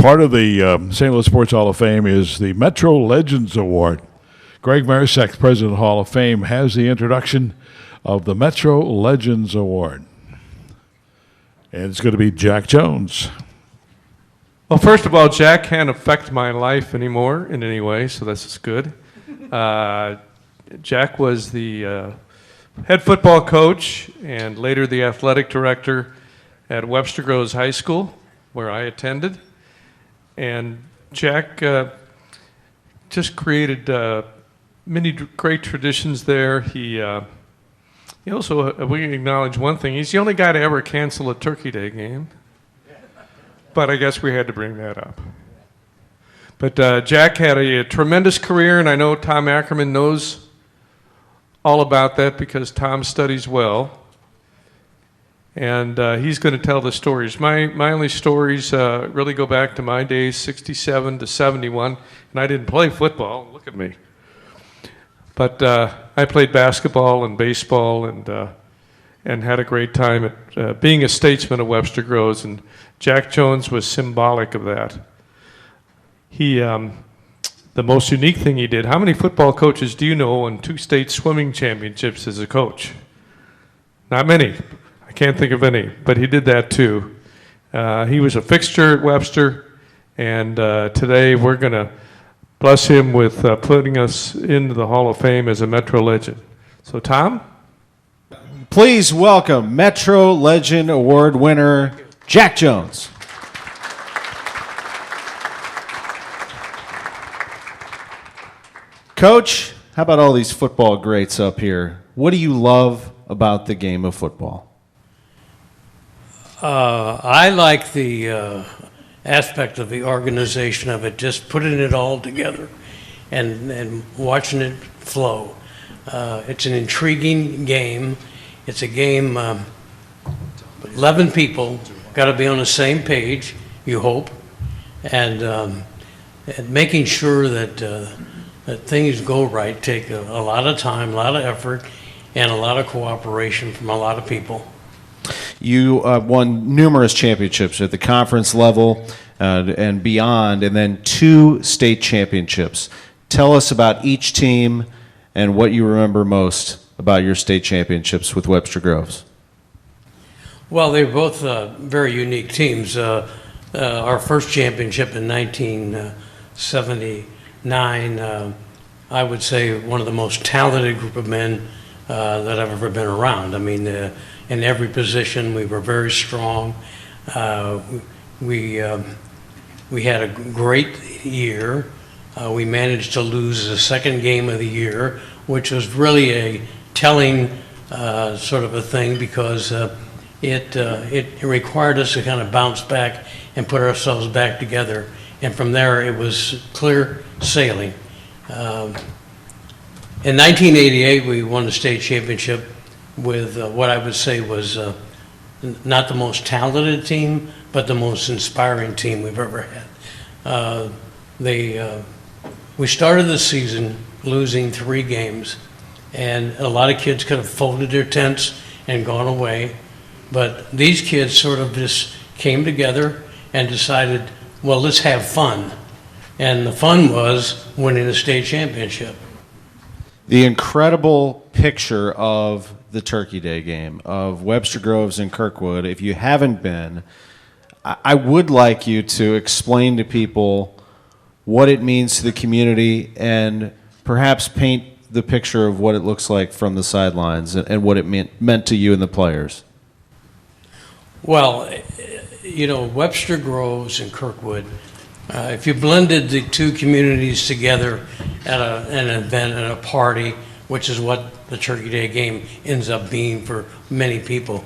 Part of the St. Louis Sports Hall of Fame is the Metro Legends Award. Greg Marisek, President of the Hall of Fame, has the introduction of the Metro Legends Award. And it's going to be Jack Jones. Well, first of all, Jack can't affect my life anymore in any way, so this is good. Jack was the head football coach and later the athletic director at Webster Groves High School, where I attended. And Jack just created many great traditions there. He also, we can acknowledge one thing, he's the only guy to ever cancel a Turkey Day game. But I guess we had to bring that up. But Jack had a tremendous career, and I know Tom Ackerman knows all about that because Tom studies well. And he's going to tell the stories. My only stories really go back to my days, 67 to 71, and I didn't play football. Look at me. But I played basketball and baseball and had a great time at being a statesman at Webster Groves, and Jack Jones was symbolic of that. He, the most unique thing he did, how many football coaches do you know won 2 state swimming championships as a coach? Not many. I can't think of any, but he did that too. He was a fixture at Webster, and today we're going to bless him with putting us into the Hall of Fame as a Metro legend. So, Tom? Please welcome Metro Legend Award winner, Jack Jones. Coach, how about all these football greats up here? What do you love about the game of football? I like the aspect of the organization of it, just putting it all together and watching it flow. It's an intriguing game. It's a game, 11 people got to be on the same page, you hope, and making sure that things go right take a lot of time, a lot of effort, and a lot of cooperation from a lot of people. You won numerous championships at the conference level and beyond, and then 2 state championships. Tell us about each team and what you remember most about your state championships with Webster Groves. Well, they're both very unique teams. Our first championship in 1979, I would say one of the most talented group of men that I've ever been around. I mean, in every position, we were very strong. We had a great year. We managed to lose the second game of the year, which was really a telling sort of a thing because it required us to kind of bounce back and put ourselves back together. And from there, it was clear sailing. In 1988, we won the state championship with what I would say was not the most talented team, but the most inspiring team we've ever had. We started the season losing 3 games, and a lot of kids could have folded their tents and gone away, but these kids sort of just came together and decided, well, let's have fun. And the fun was winning the state championship. The incredible picture of the Turkey Day game of Webster Groves and Kirkwood, if you haven't been, I would like you to explain to people what it means to the community and perhaps paint the picture of what it looks like from the sidelines and what it meant to you and the players. Well, you know, Webster Groves and Kirkwood, if you blended the 2 communities together at an event, at a party, which is what the Turkey Day game ends up being for many people,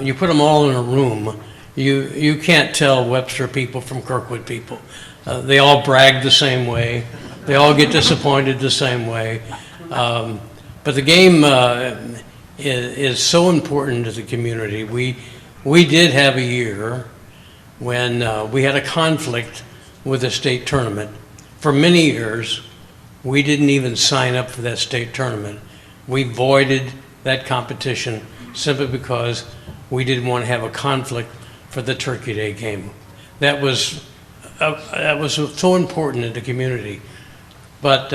you put them all in a room, you can't tell Webster people from Kirkwood people. They all brag the same way. They all get disappointed the same way. But the game is so important to the community. We did have a year when we had a conflict with the state tournament. For many years, we didn't even sign up for that state tournament. We voided that competition simply because we didn't want to have a conflict for the Turkey Day game. that was so important in the community. But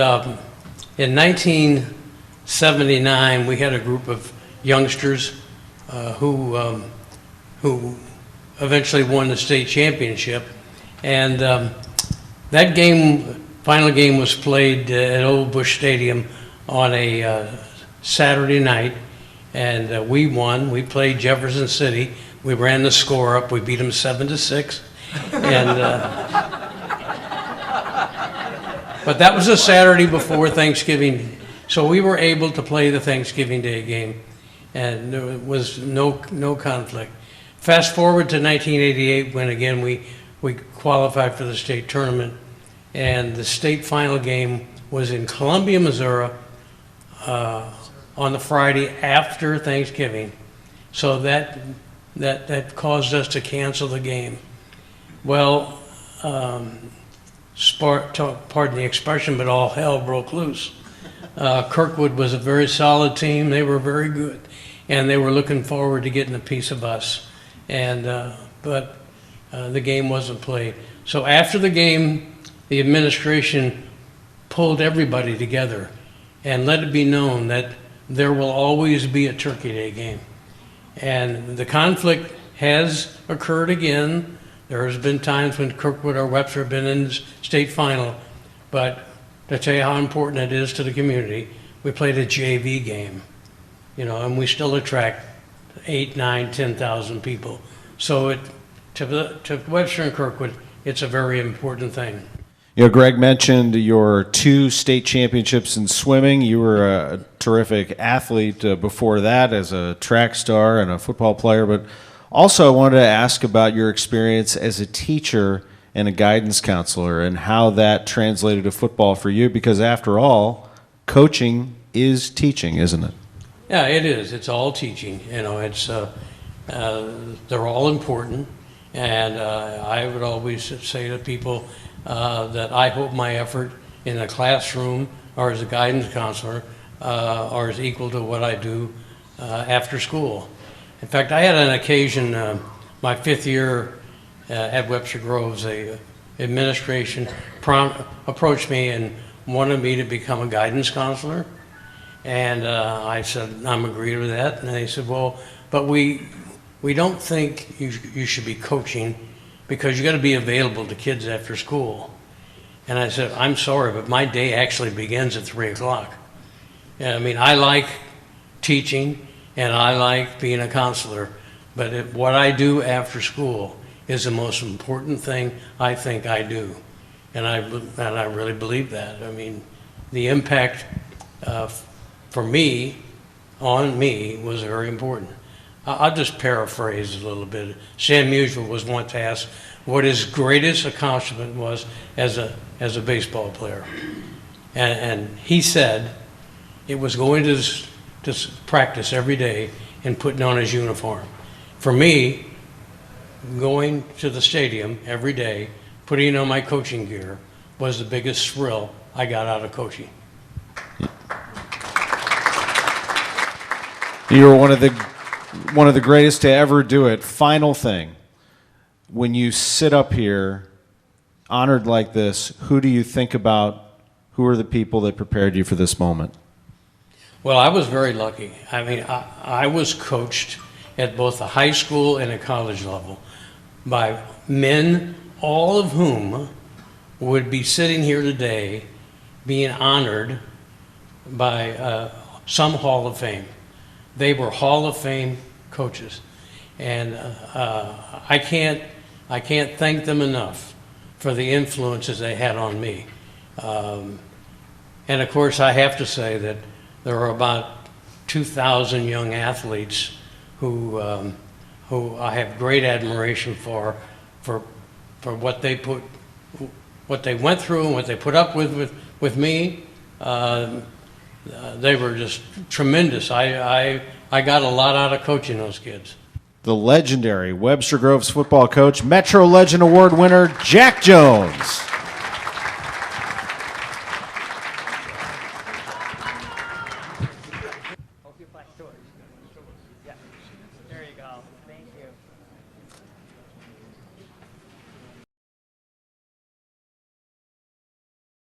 in 1979, we had a group of youngsters who eventually won the state championship, and that final game was played at Old Bush Stadium on a Saturday night, and we won. We played Jefferson City. We ran the score up. We beat them 7-6, and but that was a Saturday before Thanksgiving, so we were able to play the Thanksgiving Day game, and there was no conflict. Fast forward to 1988, when again we qualified for the state tournament, and the state final game was in Columbia, Missouri, on the Friday after Thanksgiving. So that caused us to cancel the game. Well, pardon the expression, but all hell broke loose. Kirkwood was a very solid team. They were very good, and they were looking forward to getting a piece of us. And but the game wasn't played. So after the game, the administration pulled everybody together and let it be known that there will always be a Turkey Day game. And the conflict has occurred again. There has been times when Kirkwood or Webster have been in the state final, but to tell you how important it is to the community, we played a JV game, and we still attract 8, 9, 10,000 people. So to Webster and Kirkwood, it's a very important thing. Greg mentioned your 2 state championships in swimming. You were a terrific athlete before that as a track star and a football player. But also I wanted to ask about your experience as a teacher and a guidance counselor and how that translated to football for you, because after all, coaching is teaching, isn't it? Yeah, it is. It's all teaching. It's they're all important. And I would always say to people, that I hope my effort in a classroom or as a guidance counselor are as equal to what I do after school. In fact, I had an occasion, my 5th year at Webster Groves, the administration approached me and wanted me to become a guidance counselor. And I said, I'm agreed with that. And they said, well, but we don't think you should be coaching, because you got to be available to kids after school. And I said, I'm sorry, but my day actually begins at 3 o'clock. I mean, I like teaching and I like being a counselor, but what I do after school is the most important thing I think I do. And I really believe that. I mean, the impact on me was very important. I'll just paraphrase a little bit. Sam Musial was once asked what his greatest accomplishment was as a baseball player. And he said it was going to practice every day and putting on his uniform. For me, going to the stadium every day, putting on my coaching gear, was the biggest thrill I got out of coaching. You were one of the greatest to ever do it. Final thing, when you sit up here, honored like this, who do you think about? Who are the people that prepared you for this moment? Well, I was very lucky. I mean, I was coached at both the high school and a college level by men, all of whom would be sitting here today being honored by some Hall of Fame. They were Hall of Fame coaches. And I can't thank them enough for the influences they had on me. And of course, I have to say that there are about 2,000 young athletes who I have great admiration for what they went through and what they put up with me. They were just tremendous. I got a lot out of coaching those kids. The legendary Webster Groves football coach, Metro Legend Award winner, Jack Jones.